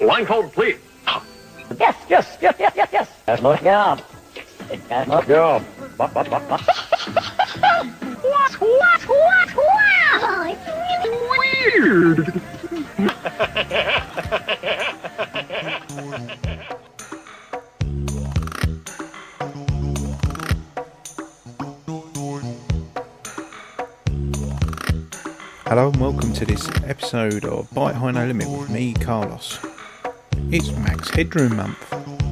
Blindfold, please. Yes. That's my job. That's my job. What? Wow, it's really weird. Hello and welcome to this episode of Byte High No Limit with me, Carlos. It's Max Headroom month.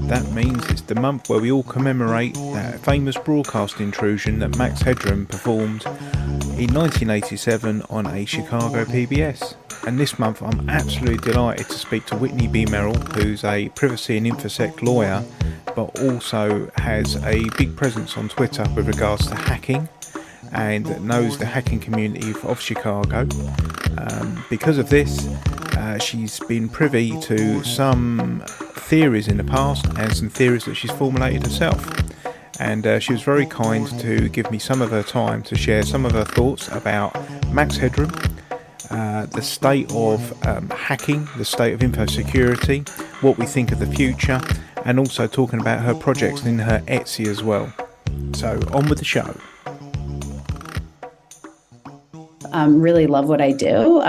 That means it's the month where we all commemorate that famous broadcast intrusion that Max Headroom performed in 1987 on a Chicago PBS. And this month I'm absolutely delighted to speak to Whitney Merrill, who's a privacy and infosec lawyer, but also has a big presence on Twitter with regards to hacking, and knows the hacking community of Chicago. Because of this, she's been privy to some theories in the past and some theories that she's formulated herself. And she was very kind to give me some of her time to share some of her thoughts about Max Headroom, the state of hacking, the state of info security, what we think of the future, and also talking about her projects in her Etsy as well. So on with the show. Really love what I do.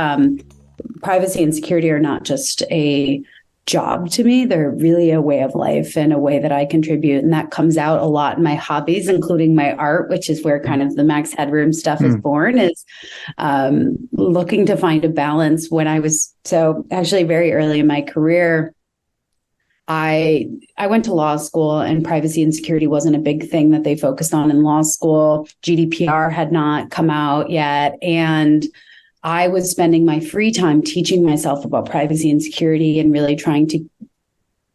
Privacy and security are not just a job to me. They're really a way of life and a way that I contribute. And that comes out a lot in my hobbies, including my art, which is where kind of the Max Headroom stuff is born, is looking to find a balance. When I was actually very early in my career, I went to law school, and privacy and security wasn't a big thing that they focused on in law school. GDPR had not come out yet. And I was spending my free time teaching myself about privacy and security and really trying to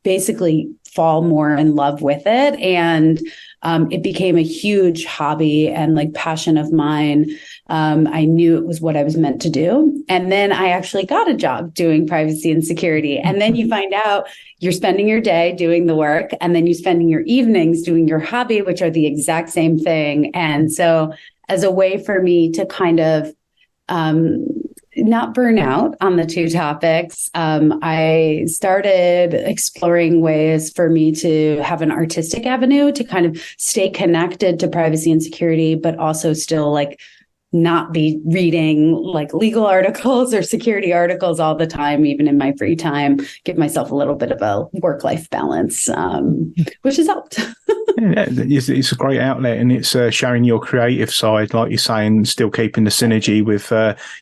basically fall more in love with it. And it became a huge hobby and passion of mine. I knew it was what I was meant to do. And then I actually got a job doing privacy and security. And then you find out you're spending your day doing the work, and then you're spending your evenings doing your hobby, which are the exact same thing. And so as a way for me to kind of not burn out on the two topics, I started exploring ways for me to have an artistic avenue to kind of stay connected to privacy and security, but also still not be reading legal articles or security articles all the time, even in my free time, give myself a little bit of a work-life balance, which has helped. Yeah, it's a great outlet, and it's showing your creative side, like you're saying, still keeping the synergy with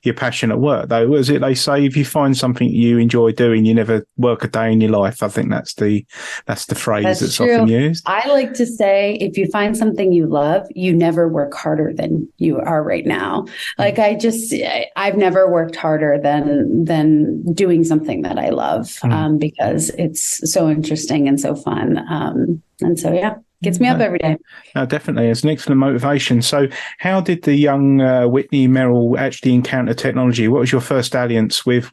your passion at work. Though, what is it they say? If you find something you enjoy doing, you never work a day in your life. I think that's the phrase that's often used. I like to say, if you find something you love, you never work harder than you are right now. I've never worked harder than doing something that I love, because it's so interesting and so fun. And so, yeah. Gets me up every day. Definitely. It's an excellent motivation. So how did the young Whitney Merrill actually encounter technology? What was your first dalliance with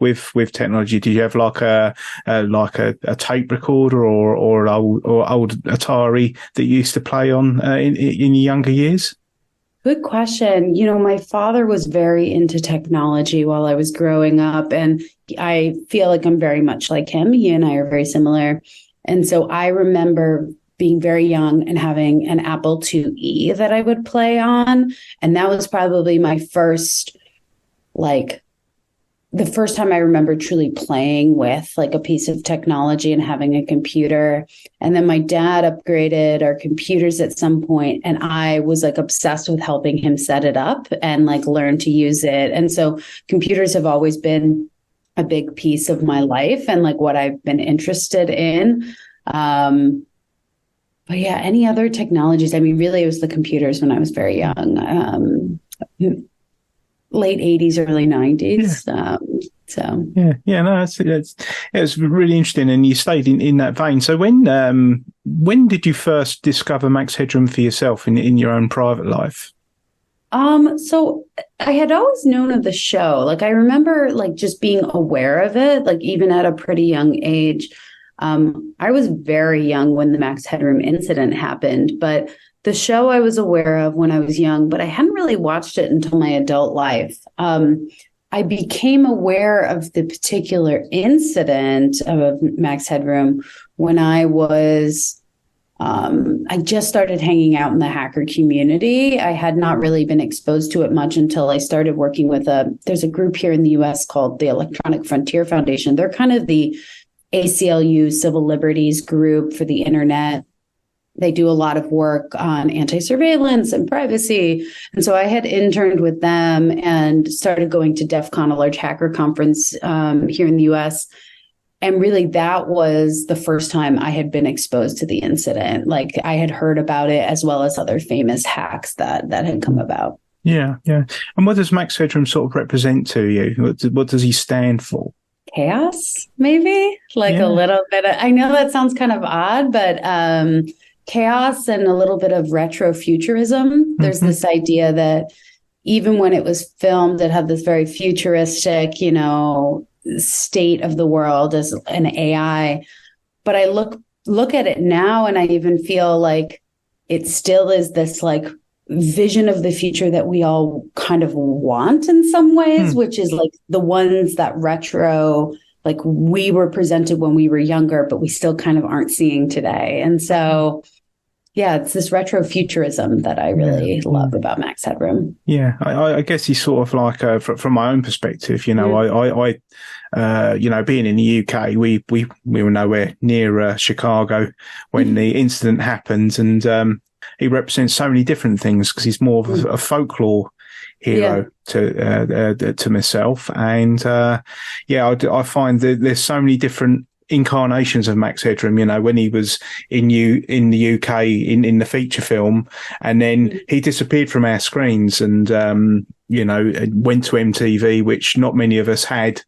technology? Did you have a tape recorder or old Atari that you used to play on in your younger years? Good question. My father was very into technology while I was growing up, and I feel like I'm very much like him. He and I are very similar. And so I remember being very young and having an Apple IIe that I would play on. And that was probably my first, the first time I remember truly playing with a piece of technology and having a computer. And then my dad upgraded our computers at some point, and I was obsessed with helping him set it up and learn to use it. And so computers have always been a big piece of my life and what I've been interested in. But yeah, any other technologies? I mean, really, it was the computers when I was very young, late 80s, early 90s. It's really interesting, and you stayed in that vein. So when did you first discover Max Headroom for yourself in your own private life? So I had always known of the show. I remember just being aware of it, even at a pretty young age. I was very young when the Max Headroom incident happened, but the show I was aware of when I was young, but I hadn't really watched it until my adult life. I became aware of the particular incident of Max Headroom when I just started hanging out in the hacker community. I had not really been exposed to it much until I started working with there's a group here in the US called the Electronic Frontier Foundation. They're kind of the ACLU civil liberties group for the internet. They do a lot of work on anti-surveillance and privacy. And so I had interned with them and started going to DEF CON, a large hacker conference here in the US. And really, that was the first time I had been exposed to the incident. Like, I had heard about it as well as other famous hacks that had come about. Yeah, yeah. And what does Max Headroom sort of represent to you? What does he stand for? Chaos, maybe? Like a little bit. I know that sounds kind of odd, but chaos and a little bit of retrofuturism. There's this idea that even when it was filmed, it had this very futuristic, state of the world as an AI. But I look at it now and I even feel like it still is this like vision of the future that we all kind of want in some ways, which is like the ones that retro, like we were presented when we were younger, but we still kind of aren't seeing today. And so, yeah, it's this retrofuturism that I really love about Max Headroom. Yeah, I guess he's sort of like, from my own perspective, I being in the UK, we were nowhere near Chicago when the incident happened, and he represents so many different things because he's more of a folklore hero to myself, and I find that there's so many different incarnations of Max Headroom, when he was in the UK in the feature film, and then he disappeared from our screens and went to MTV, which not many of us had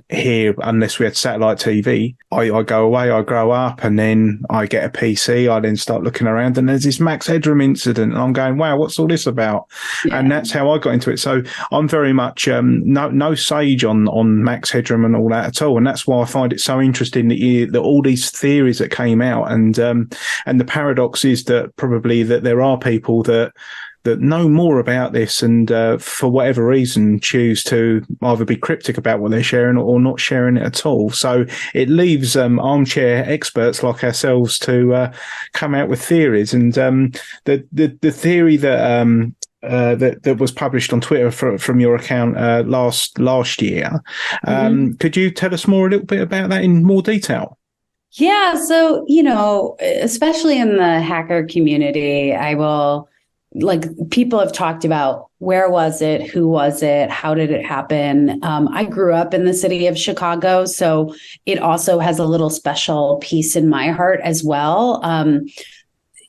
here unless we had satellite TV. I go away, I grow up, and then I get a PC. I then start looking around, and there's this Max Headroom incident, and I'm going, wow, what's all this about? Yeah. And that's how I got into it. So I'm very much no sage on Max Headroom and all that at all, and that's why I find it so interesting that all these theories that came out, and the paradox is that probably that there are people that know more about this and for whatever reason choose to either be cryptic about what they're sharing or not sharing it at all. So it leaves armchair experts like ourselves to come out with theories. And the theory that was published on Twitter from your account last year, could you tell us a little bit about that in more detail? Yeah. So, especially in the hacker community, people have talked about where was it, who was it, how did it happen? I grew up in the city of Chicago, so it also has a little special piece in my heart as well.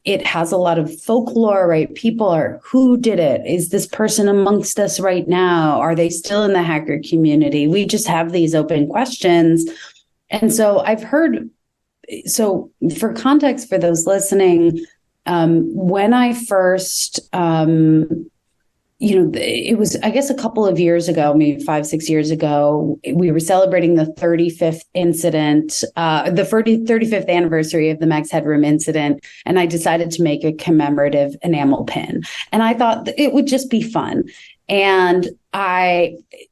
It has a lot of folklore, right? People are, who did it? Is this person amongst us right now? Are they still in the hacker community? We just have these open questions. And so for context for those listening, when I first, it was, I guess, a couple of years ago, maybe 5-6 years ago, we were celebrating the 35th incident, the 35th anniversary of the Max Headroom incident. And I decided to make a commemorative enamel pin. And I thought it would just be fun. And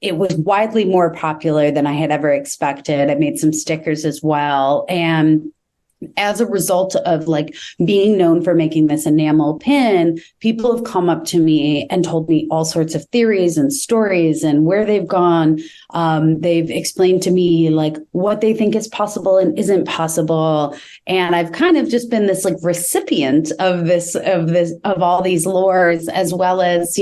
it was widely more popular than I had ever expected. I made some stickers as well. And as a result of being known for making this enamel pin, people have come up to me and told me all sorts of theories and stories and where they've gone. They've explained to me what they think is possible and isn't possible. And I've kind of just been this recipient of all these lores, as well as,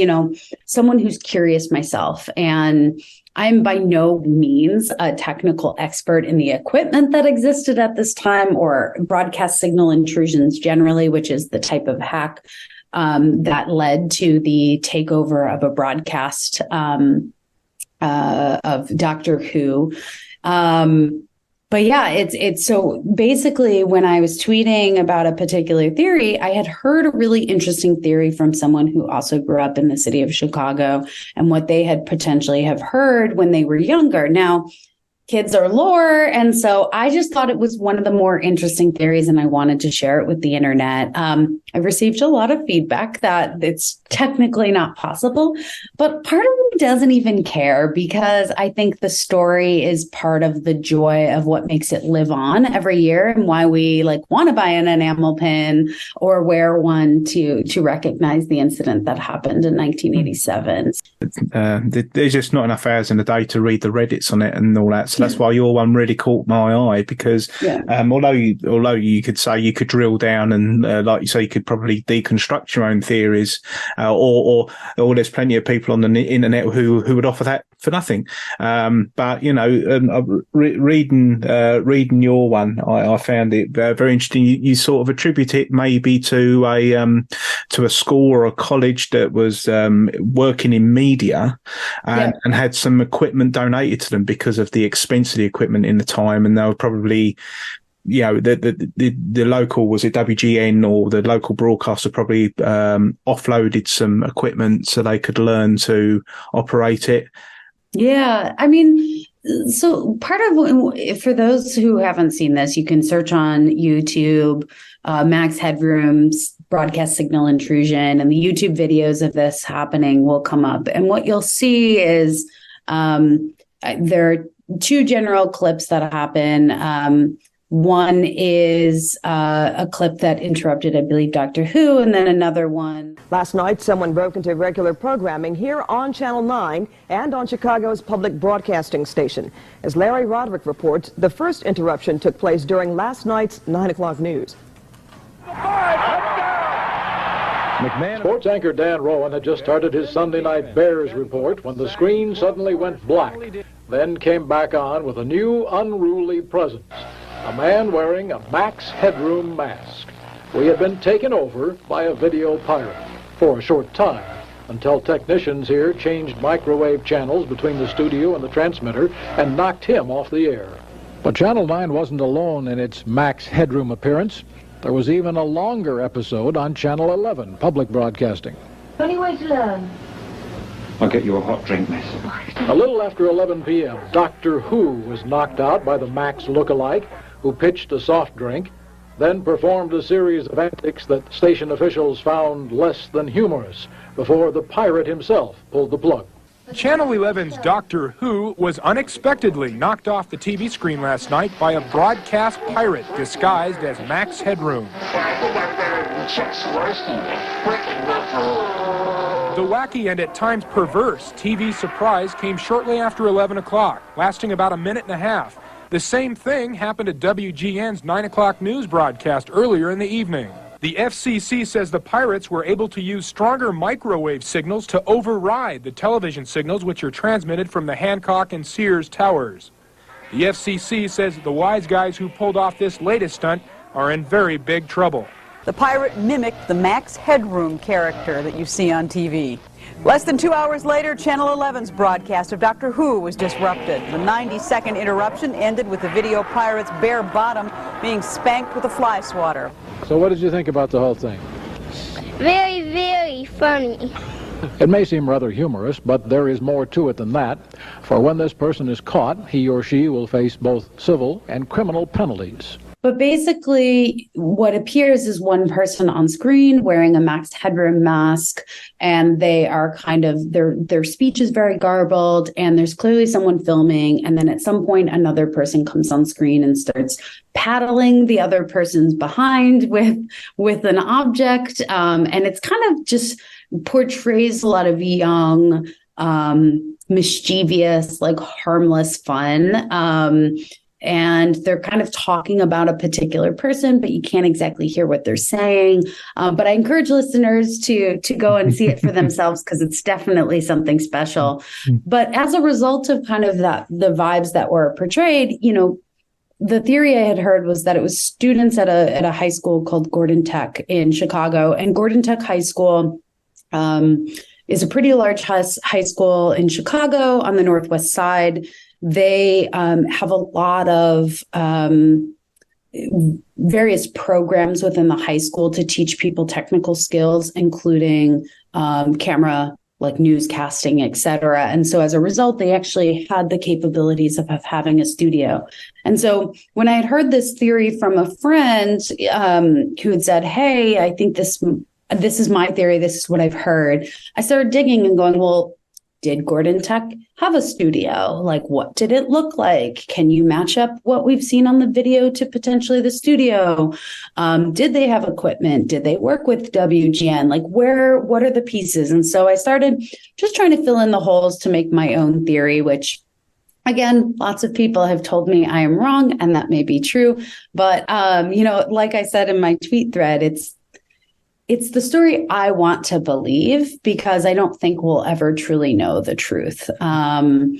someone who's curious myself. And I'm by no means a technical expert in the equipment that existed at this time or broadcast signal intrusions generally, which is the type of hack that led to the takeover of a broadcast of Doctor Who. But yeah, it's so basically when I was tweeting about a particular theory, I had heard a really interesting theory from someone who also grew up in the city of Chicago and what they had potentially have heard when they were younger. Now, kids are lore. And so I just thought it was one of the more interesting theories, and I wanted to share it with the internet. I've received a lot of feedback that it's technically not possible, but part of me doesn't even care, because I think the story is part of the joy of what makes it live on every year, and why we want to buy an enamel pin or wear one to recognize the incident that happened in 1987. There's just not enough hours in the day to read the Reddits on it and all that. So that's why your one really caught my eye, because although you could say you could drill down and like you say, you could probably deconstruct your own theories, or there's plenty of people on the internet who would offer that for nothing. But reading your one, I found it very interesting. You sort of attribute it maybe to a school or a college that was working in media and had some equipment donated to them because of the expense of the equipment in the time, and they were probably, the local, was it WGN or the local broadcaster, probably offloaded some equipment so they could learn to operate it. Yeah, I mean, so part of, for those who haven't seen this, you can search on YouTube, Max Headroom's broadcast signal intrusion, and the YouTube videos of this happening will come up. And what you'll see is there are two general clips that happen. One is a clip that interrupted, I believe, Doctor Who, and then another one. Last night, someone broke into regular programming here on Channel 9 and on Chicago's public broadcasting station. As Larry Roderick reports, the first interruption took place during last night's 9 o'clock news. Sports anchor Dan Rowan had just started his Sunday night Bears report when the screen suddenly went black, then came back on with a new unruly presence. A man wearing a Max Headroom mask. We had been taken over by a video pirate for a short time, until technicians here changed microwave channels between the studio and the transmitter and knocked him off the air. But Channel 9 wasn't alone in its Max Headroom appearance. There was even a longer episode on Channel 11, public broadcasting. Only way to learn. I'll get you a hot drink, miss. A little after 11 p.m., Doctor Who was knocked out by the Max look-alike, who pitched a soft drink, then performed a series of antics that station officials found less than humorous before the pirate himself pulled the plug. Channel 11's Doctor Who was unexpectedly knocked off the TV screen last night by a broadcast pirate disguised as Max Headroom. The wacky and at times perverse TV surprise came shortly after 11 o'clock, lasting about a minute and a half. The same thing happened at WGN's 9 o'clock news broadcast earlier in the evening. The FCC says the pirates were able to use stronger microwave signals to override the television signals which are transmitted from the Hancock and Sears towers. The FCC says the wise guys who pulled off this latest stunt are in very big trouble. The pirate mimicked the Max Headroom character that you see on TV. Less than 2 hours later, Channel 11's broadcast of Doctor Who was disrupted. The 90-second interruption ended with the video pirate's bare bottom being spanked with a fly swatter. So what did you think about the whole thing? Very, very funny. It may seem rather humorous, but there is more to it than that. For when this person is caught, he or she will face both civil and criminal penalties. But basically, what appears is one person on screen wearing a Max Headroom mask, and they are kind of, their speech is very garbled, and there's clearly someone filming, and then at some point another person comes on screen and starts paddling the other person's behind with an object, and it's kind of just portrays a lot of young, mischievous, harmless fun. And they're kind of talking about a particular person, but you can't exactly hear what they're saying. But I encourage listeners to go and see it for themselves, because it's definitely something special. But as a result of kind of the vibes that were portrayed, the theory I had heard was that it was students at a high school called Gordon Tech in Chicago. And Gordon Tech High School is a pretty large high school in Chicago on the Northwest Side. They have a lot of various programs within the high school to teach people technical skills, including camera like newscasting, et cetera. And so as a result, they actually had the capabilities of having a studio. And so when I had heard this theory from a friend who had said, hey, I think this is my theory, this is what I've heard, I started digging and going, well, did Gordon Tech have a studio? Like, what did it look like? Can you match up what we've seen on the video to potentially the studio? Did they have equipment? Did they work with WGN? Like, what are the pieces? And so I started just trying to fill in the holes to make my own theory, which, again, lots of people have told me I am wrong, and that may be true. But, like I said in my tweet thread, it's the story I want to believe, because I don't think we'll ever truly know the truth. And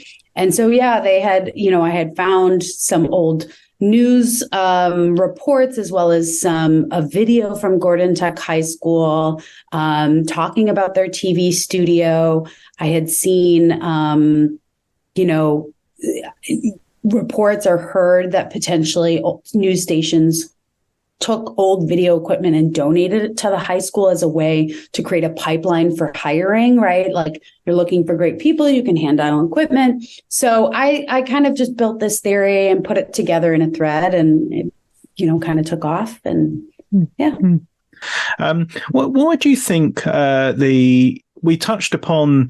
so, they had, I had found some old news reports, as well as a video from Gordon Tech High School talking about their TV studio. I had seen, reports or heard that potentially news stations took old video equipment and donated it to the high school as a way to create a pipeline for hiring, right? Like, you're looking for great people, you can hand out equipment. So I kind of just built this theory and put it together in a thread, and it, kind of took off. And yeah. Why do you think we touched upon,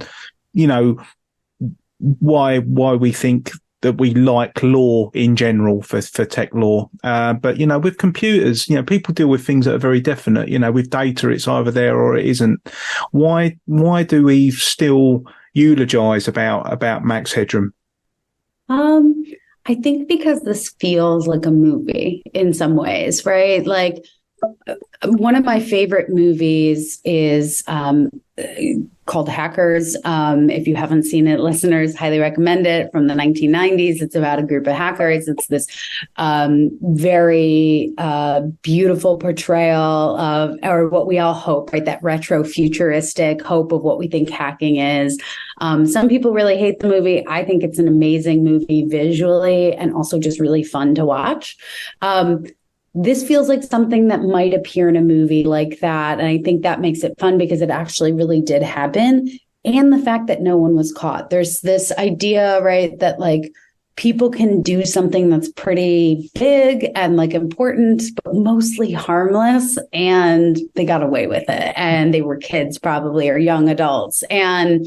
why we think that we like law in general for tech law. But, with computers, people deal with things that are very definite. With data, it's either there or it isn't. Why do we still eulogize about Max Headroom? I think because this feels like a movie in some ways, right? Like, one of my favorite movies is called Hackers. If you haven't seen it, listeners, highly recommend it, from the 1990s. It's about a group of hackers. It's this very beautiful portrayal of, or what we all hope, right? That retro futuristic hope of what we think hacking is. Some people really hate the movie. I think it's an amazing movie visually, and also just really fun to watch. This feels like something that might appear in a movie like that. And I think that makes it fun, because it actually really did happen. And the fact that no one was caught. There's this idea, right, that like people can do something that's pretty big and like important, but mostly harmless, and they got away with it. And they were kids probably, or young adults. And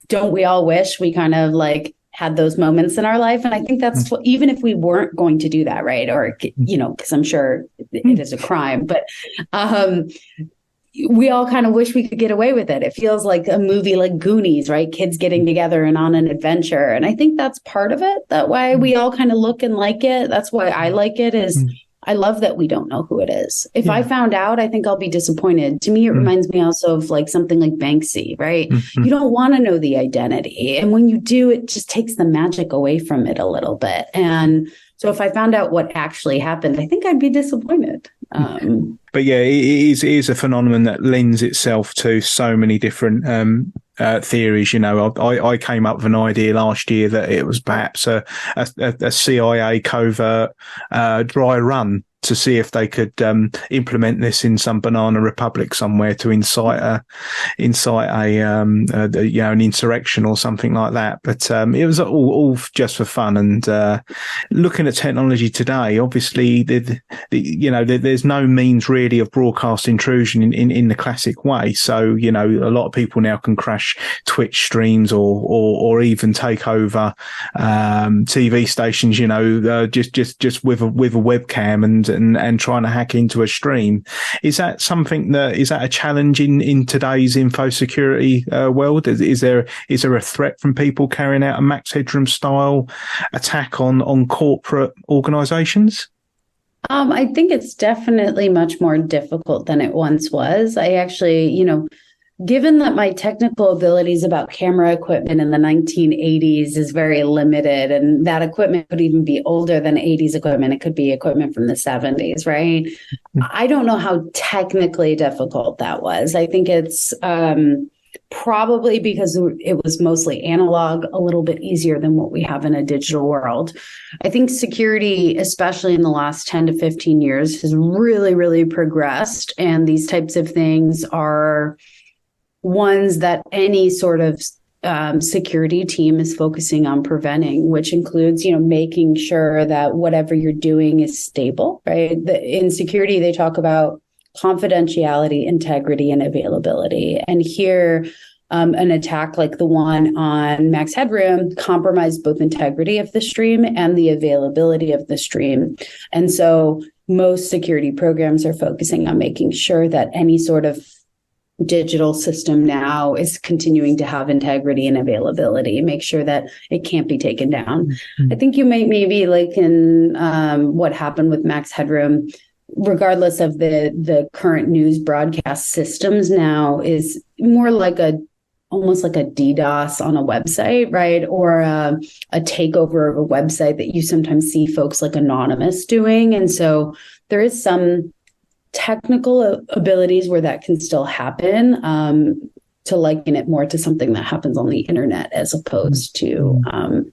don't we all wish we kind of like had those moments in our life? And I think that's what, even if we weren't going to do that, right? Or, because I'm sure it is a crime, but we all kind of wish we could get away with it. It feels like a movie like Goonies, right? Kids getting together and on an adventure. And I think that's part of it. That why we all kind of look and like it. That's why I like it, is I love that we don't know who it is. If I found out, I think I'll be disappointed. To me, it reminds me also of like something like Banksy, right? You don't want to know the identity. And when you do, it just takes the magic away from it a little bit. And so if I found out what actually happened, I think I'd be disappointed. But yeah, it is a phenomenon that lends itself to so many different theories. I came up with an idea last year that it was perhaps a CIA covert dry run to see if they could implement this in some banana republic somewhere to incite an insurrection or something like that. But it was all just for fun. And looking at technology today, obviously, there's no means really of broadcast intrusion in the classic way. So a lot of people now can crash Twitch streams or even take over TV stations. Just with a webcam and trying to hack into a stream. Is that something is that a challenge in today's info security world? Is there a threat from people carrying out a Max Headroom style attack on corporate organizations? I think it's definitely much more difficult than it once was. I actually, given that my technical abilities about camera equipment in the 1980s is very limited, and that equipment could even be older than 80s equipment. It could be equipment from the 70s, right? I don't know how technically difficult that was. I think it's probably because it was mostly analog, a little bit easier than what we have in a digital world. I think security, especially in the last 10 to 15 years, has really, really progressed. And these types of things are ones that any sort of security team is focusing on preventing, which includes, making sure that whatever you're doing is stable, right? In security, they talk about confidentiality, integrity, and availability. And here, an attack like the one on Max Headroom compromised both integrity of the stream and the availability of the stream. And so most security programs are focusing on making sure that any sort of digital system now is continuing to have integrity and availability, make sure that it can't be taken down. Mm-hmm. I think you might maybe like in what happened with Max Headroom, regardless of the current news broadcast systems now, is more like almost like a DDoS on a website, right? Or a takeover of a website that you sometimes see folks like Anonymous doing. And so there is some technical abilities where that can still happen, to liken it more to something that happens on the internet as opposed to an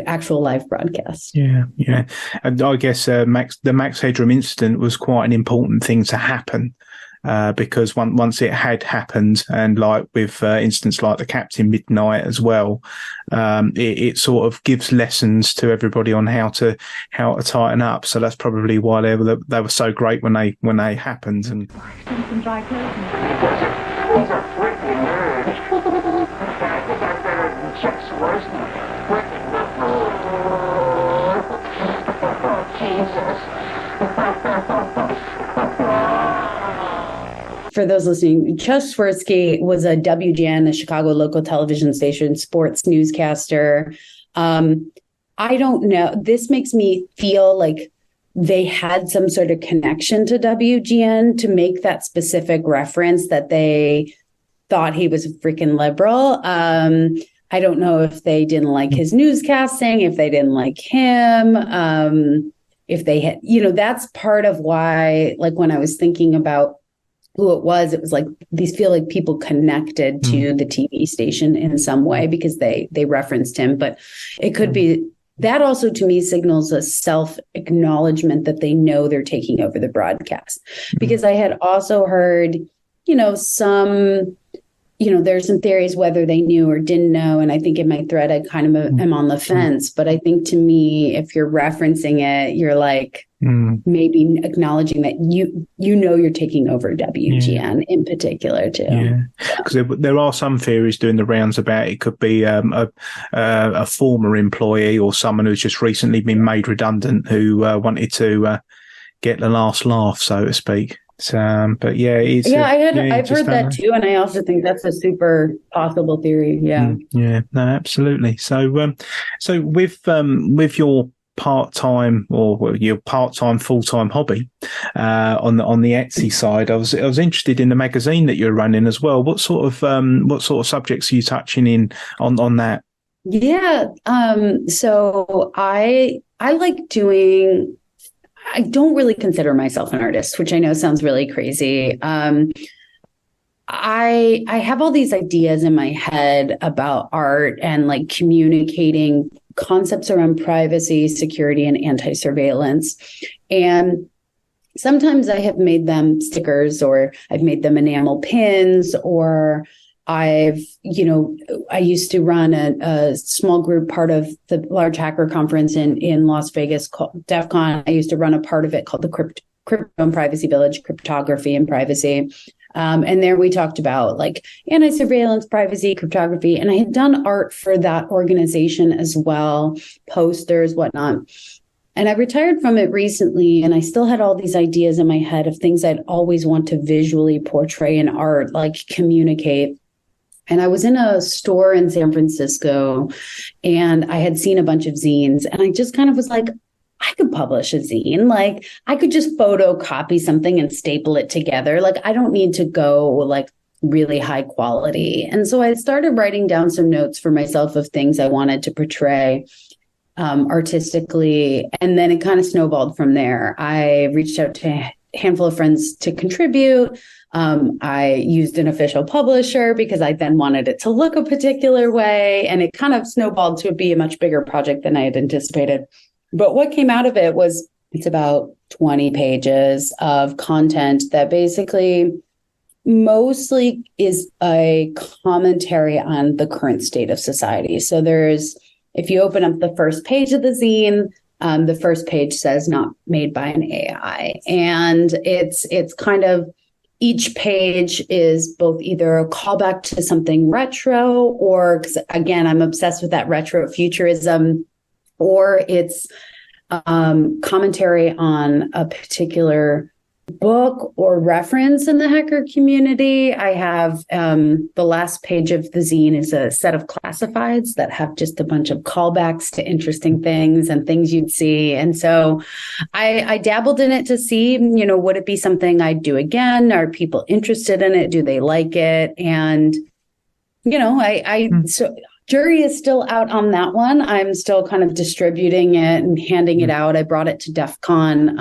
actual live broadcast. Yeah. And I guess the Max Headroom incident was quite an important thing to happen. Because once it had happened, and like with incidents like the Captain Midnight as well, it sort of gives lessons to everybody on how to tighten up. So that's probably why they were so great when they happened. And some dry clothing. For those listening, Chuck Swirsky was a WGN, a Chicago local television station sports newscaster. I don't know. This makes me feel like they had some sort of connection to WGN to make that specific reference that they thought he was a freaking liberal. I don't know if they didn't like his newscasting, if they didn't like him, if they had, that's part of why, like when I was thinking about who it was like these feel like people connected to the TV station in some way because they referenced him. But it could be that also to me signals a self-acknowledgement that they know they're taking over the broadcast. Because I had also heard, there's some theories whether they knew or didn't know. And I think in my thread, I kind of am on the fence. But I think to me, if you're referencing it, you're like maybe acknowledging that you're taking over WGN in particular too. Yeah, because there are some theories doing the rounds about it could be a former employee or someone who's just recently been made redundant who wanted to get the last laugh, so to speak. But yeah, I've heard that too, and I also think that's a super possible theory. Yeah, no, absolutely. So with your part-time or your part-time full-time hobby on the Etsy side, I was interested in the magazine that you're running as well. What sort of subjects are you touching in on that? Yeah, so I like doing. I don't really consider myself an artist, which I know sounds really crazy. I have all these ideas in my head about art and like communicating concepts around privacy, security, and anti-surveillance. And sometimes I have made them stickers, or I've made them enamel pins, or I used to run a small group, part of the large hacker conference in Las Vegas called DEF CON. I used to run a part of it called the Crypto and Privacy Village, Cryptography and Privacy. And there we talked about like anti-surveillance, privacy, cryptography. And I had done art for that organization as well, posters, whatnot. And I retired from it recently, and I still had all these ideas in my head of things I'd always want to visually portray in art, like communicate. And I was in a store in San Francisco, and I had seen a bunch of zines, and I just kind of was like, I could publish a zine. Like I could just photocopy something and staple it together. Like I don't need to go like really high quality. And so I started writing down some notes for myself of things I wanted to portray artistically. And then it kind of snowballed from there. I reached out to a handful of friends to contribute. I used an official publisher because I then wanted it to look a particular way. And it kind of snowballed to be a much bigger project than I had anticipated. But what came out of it was it's about 20 pages of content that basically mostly is a commentary on the current state of society. So if you open up the first page of the zine, the first page says not made by an AI. And it's kind of, each page is both either a callback to something retro, or, 'cause again, I'm obsessed with that retro futurism, or it's commentary on a particular book or reference in the hacker community. I have the last page of the zine is a set of classifieds that have just a bunch of callbacks to interesting things and things you'd see. And so I dabbled in it to see, would it be something I'd do again? Are people interested in it? Do they like it? And, so jury is still out on that one. I'm still kind of distributing it and handing it out. I brought it to DEF CON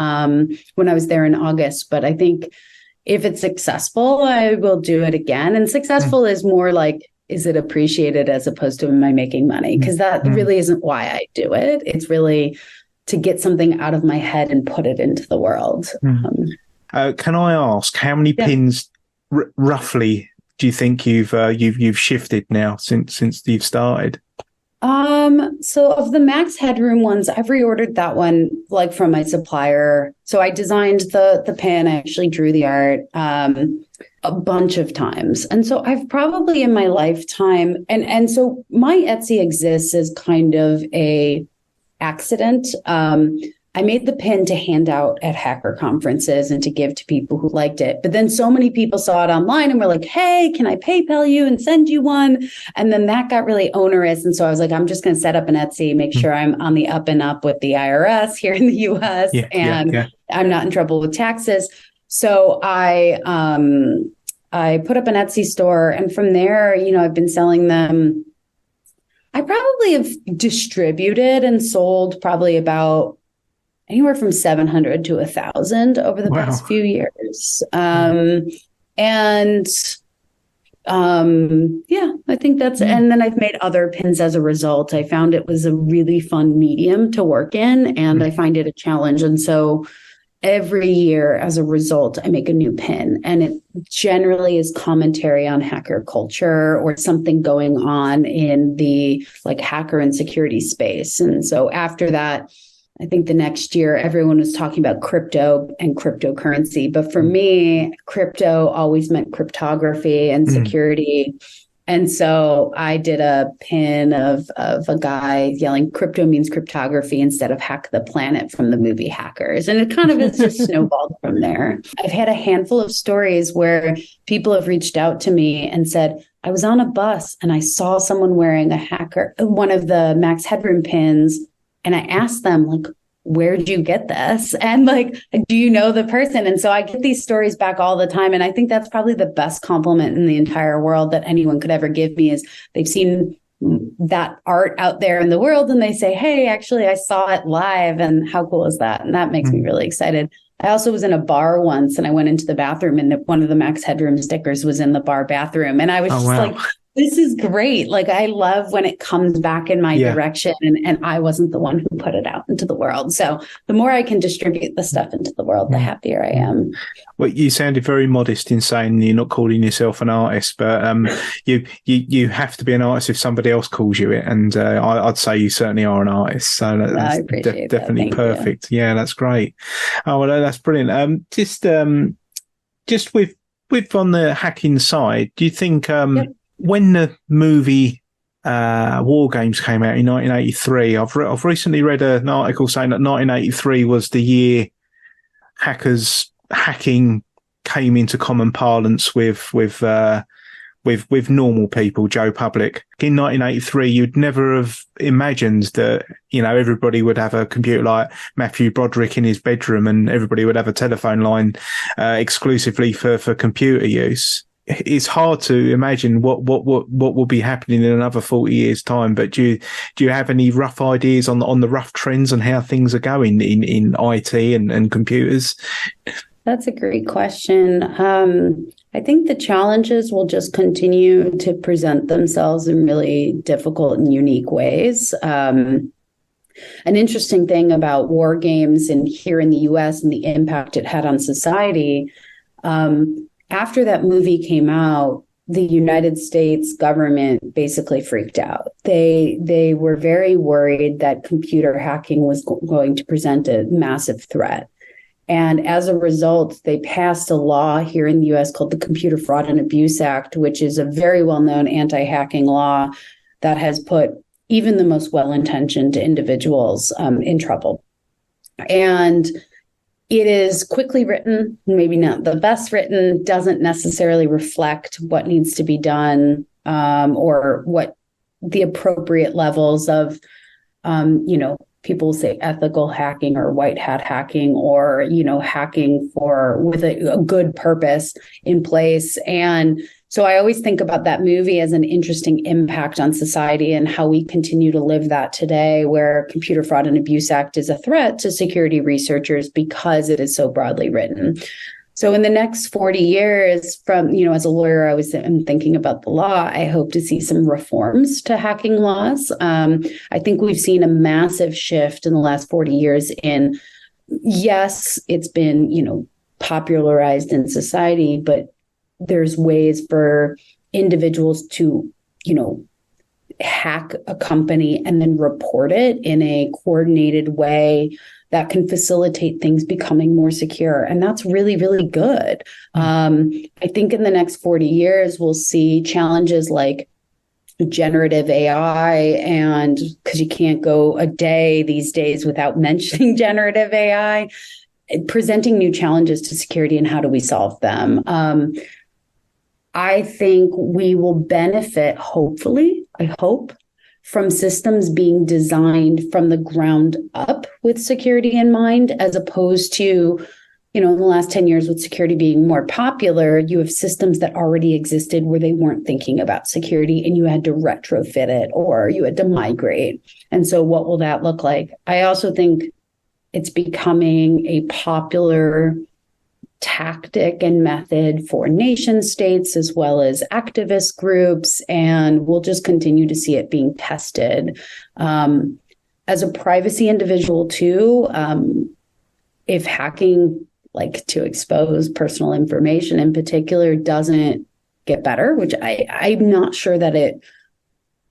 when I was there in August. But I think if it's successful, I will do it again. And successful is more like, is it appreciated as opposed to am I making money? Because that really isn't why I do it. It's really to get something out of my head and put it into the world. Can I ask how many pins roughly do you think you've shifted now since you've started? So of the Max Headroom ones, I've reordered that one like from my supplier. So I designed the pin, I actually drew the art a bunch of times. And so I've probably in my lifetime, and so my Etsy exists as kind of a accident. I made the pin to hand out at hacker conferences and to give to people who liked it. But then so many people saw it online and were like, hey, can I PayPal you and send you one? And then that got really onerous. And so I was like, I'm just going to set up an Etsy, make sure I'm on the up and up with the IRS here in the US and I'm not in trouble with taxes. So I put up an Etsy store, and from there, I've been selling them. I probably have distributed and sold probably about anywhere from 700 to 1,000 over the past few years. I think that's, and then I've made other pins as a result. I found it was a really fun medium to work in, and I find it a challenge. And so every year as a result, I make a new pin, and it generally is commentary on hacker culture or something going on in the hacker and security space. And so after that, I think the next year, everyone was talking about crypto and cryptocurrency. But for me, crypto always meant cryptography and security. And so I did a pin of a guy yelling, crypto means cryptography instead of hack the planet from the movie Hackers. And it kind of is just snowballed from there. I've had a handful of stories where people have reached out to me and said, I was on a bus and I saw someone wearing one of the Max Headroom pins. And I asked them, where did you get this? And do you know the person? And so I get these stories back all the time. And I think that's probably the best compliment in the entire world that anyone could ever give me, is they've seen that art out there in the world and they say, hey, actually, I saw it live. And how cool is that? And that makes me really excited. I also was in a bar once and I went into the bathroom and one of the Max Headroom stickers was in the bar bathroom. And I was this is great. I love when it comes back in my direction and I wasn't the one who put it out into the world. So the more I can distribute the stuff into the world, the happier I am. Well, you sounded very modest in saying you're not calling yourself an artist, but you have to be an artist if somebody else calls you it. And I'd say you certainly are an artist. So that's definitely perfect. You. Yeah, that's great. Oh, well, that's brilliant. Just with on the hacking side, do you think when the movie War Games came out in 1983, I've recently read an article saying that 1983 was the year hacking came into common parlance with normal people, Joe Public. In 1983, you'd never have imagined that, everybody would have a computer like Matthew Broderick in his bedroom and everybody would have a telephone line exclusively for computer use. It's hard to imagine what will be happening in another 40 years' time. But do you have any rough ideas on the rough trends and how things are going in IT and computers? That's a great question. I think the challenges will just continue to present themselves in really difficult and unique ways. An interesting thing about war games and here in the US and the impact it had on society, after that movie came out, the United States government basically freaked out. They were very worried that computer hacking was going to present a massive threat. And as a result, they passed a law here in the US called the Computer Fraud and Abuse Act, which is a very well-known anti-hacking law that has put even the most well-intentioned individuals in trouble. And it is quickly written, maybe not the best written, doesn't necessarily reflect what needs to be done or what the appropriate levels of, people say ethical hacking or white hat hacking or, hacking with a good purpose in place. And so I always think about that movie as an interesting impact on society and how we continue to live that today, where Computer Fraud and Abuse Act is a threat to security researchers because it is so broadly written. So in the next 40 years as a lawyer, I'm thinking about the law. I hope to see some reforms to hacking laws. I think we've seen a massive shift in the last 40 years in, yes, it's been, popularized in society, but there's ways for individuals to, hack a company and then report it in a coordinated way that can facilitate things becoming more secure. And that's really, really good. I think in the next 40 years, we'll see challenges like generative AI, and because you can't go a day these days without mentioning generative AI, presenting new challenges to security and how do we solve them. I think we will benefit, hopefully, I hope, from systems being designed from the ground up with security in mind, as opposed to, in the last 10 years with security being more popular, you have systems that already existed where they weren't thinking about security and you had to retrofit it or you had to migrate. And so what will that look like? I also think it's becoming a popular tactic and method for nation states as well as activist groups, and we'll just continue to see it being tested. As a privacy individual too, if hacking, like to expose personal information in particular, doesn't get better, which I'm not sure that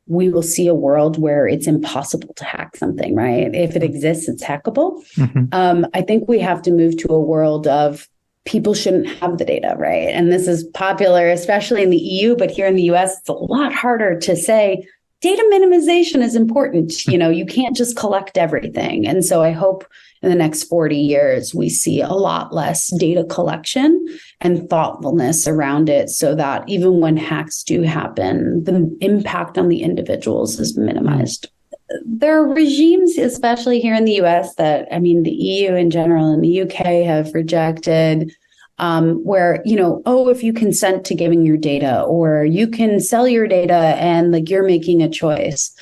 we will see a world where it's impossible to hack something, right? If it exists, it's hackable. Mm-hmm. I think we have to move to a world of people shouldn't have the data, right? And this is popular, especially in the EU, but here in the US, it's a lot harder to say data minimization is important. You can't just collect everything. And so I hope in the next 40 years, we see a lot less data collection and thoughtfulness around it so that even when hacks do happen, the impact on the individuals is minimized. There are regimes, especially here in the US, the EU in general and the UK have rejected, where, if you consent to giving your data or you can sell your data and you're making a choice.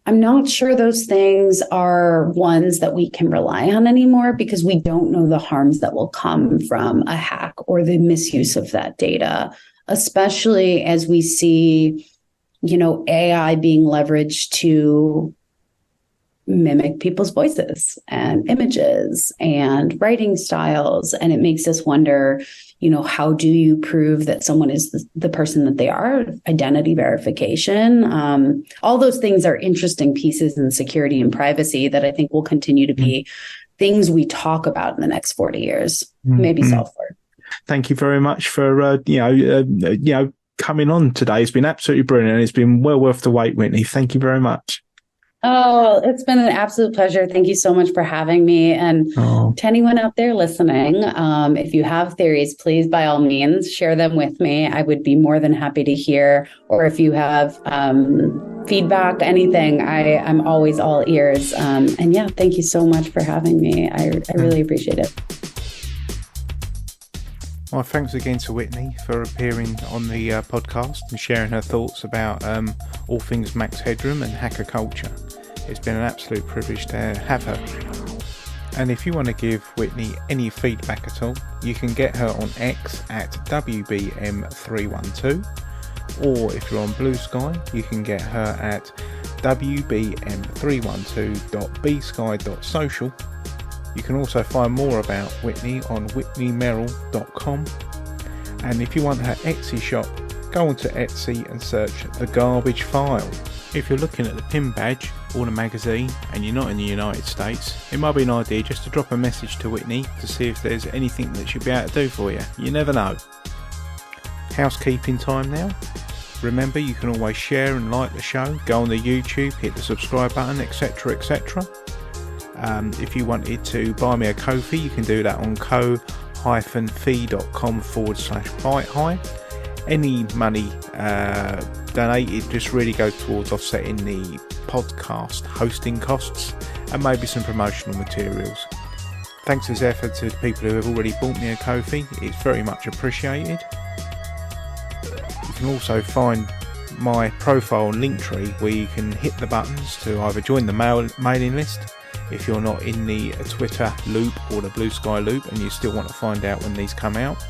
I'm not sure those things are ones that we can rely on anymore because we don't know the harms that will come from a hack or the misuse of that data, especially as we see AI being leveraged to mimic people's voices and images and writing styles. And it makes us wonder, how do you prove that someone is the person that they are? Identity verification. All those things are interesting pieces in security and privacy that I think will continue to be things we talk about in the next 40 years, maybe solve for. Thank you very much for, coming on today. It's been absolutely brilliant. It's been well worth the wait, Whitney. Thank you very much. Oh, it's been an absolute pleasure. Thank you so much for having me. And to anyone out there listening, if you have theories, please, by all means, share them with me. I would be more than happy to hear. Or if you have feedback, anything, I'm always all ears. And yeah, thank you so much for having me. I really appreciate it. Well, thanks again to Whitney for appearing on the podcast and sharing her thoughts about all things Max Headroom and hacker culture. It's been an absolute privilege to have her. And if you want to give Whitney any feedback at all, you can get her on X at WBM312, or if you're on Blue Sky, you can get her at WBM312.bsky.social. You can also find more about Whitney on whitneymerrill.com. And if you want her Etsy shop, go onto Etsy and search The Garbage File. If you're looking at the pin badge or the magazine and you're not in the United States, it might be an idea just to drop a message to Whitney to see if there's anything that she'll be able to do for you. You never know. Housekeeping time now. Remember, you can always share and like the show, go on the YouTube, hit the subscribe button, etc, etc. If you wanted to buy me a Ko-fi, you can do that on ko-fi.com/byte. Any money donated just really goes towards offsetting the podcast hosting costs and maybe some promotional materials. Thanks as ever to the people who have already bought me a Ko-fi, it's very much appreciated. You can also find my profile on Linktree where you can hit the buttons to either join the mailing list if you're not in the Twitter loop or the Blue Sky loop and you still want to find out when these come out,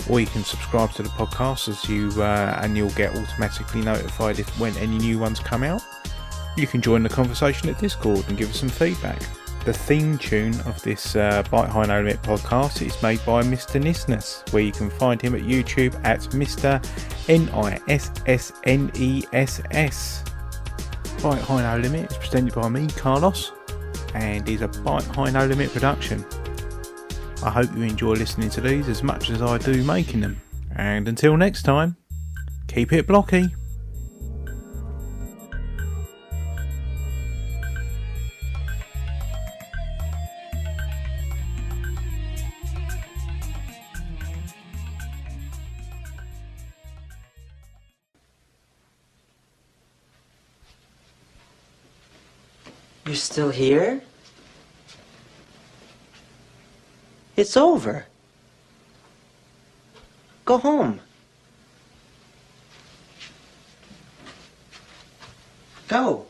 or you can subscribe to the podcast and you'll get automatically notified when any new ones come out. You can join the conversation at Discord and give us some feedback. The theme tune of this Byte High No Limit podcast is made by Mr. Nisness, where you can find him at YouTube at Mr. NISSNESS. Byte High No Limit is presented by me, Carlos, and is a Byte High No Limit production. I hope you enjoy listening to these as much as I do making them. And until next time, keep it blocky. You're still here? It's over. Go home. Go.